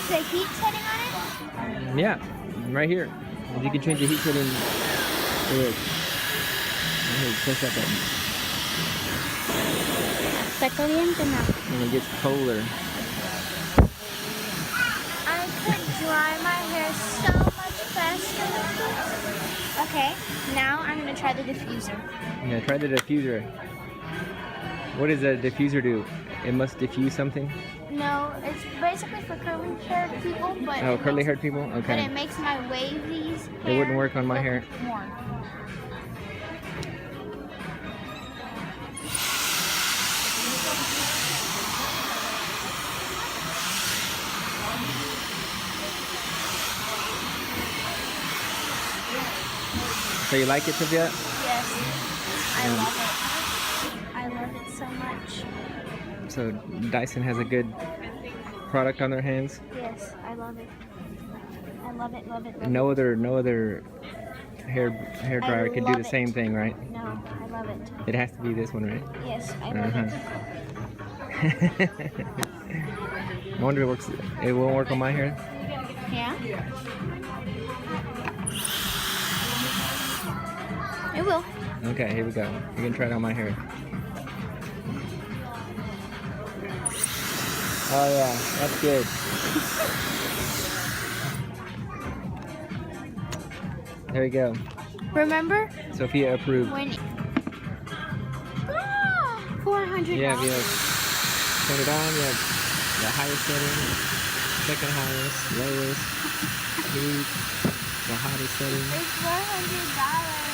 the heat setting on it? Yeah, right here. If you can change the heat setting, look. Right here, push that button. Está caliente now. And it gets colder. I could dry my hair so much faster with this. Okay, now I'm gonna try the diffuser. Yeah, try the diffuser. What does a diffuser do? It must diffuse something? No, it's basically for curly-haired people, but Oh, curly-haired people? but Okay. it makes my wavies hair It wouldn't work on my look hair. more. So you like it, Sophia? Yes, I love it. I love it so much. So Dyson has a good product on their hands. Yes, I love it. I love it, love it, love No it. other hair dryer could do love the same it. thing, right? No, I love it. It has to be this one, right? Yes, I love it. I wonder if it works. It won't work on my hair. Yeah? It will. Okay, here we go. You can try it on my hair. Oh yeah, that's good. There we go. Remember Sophia approved. when... Ah, $400. Yeah, if you turn it on, you have the highest setting, second highest, lowest, heat, the hottest setting. It's $400.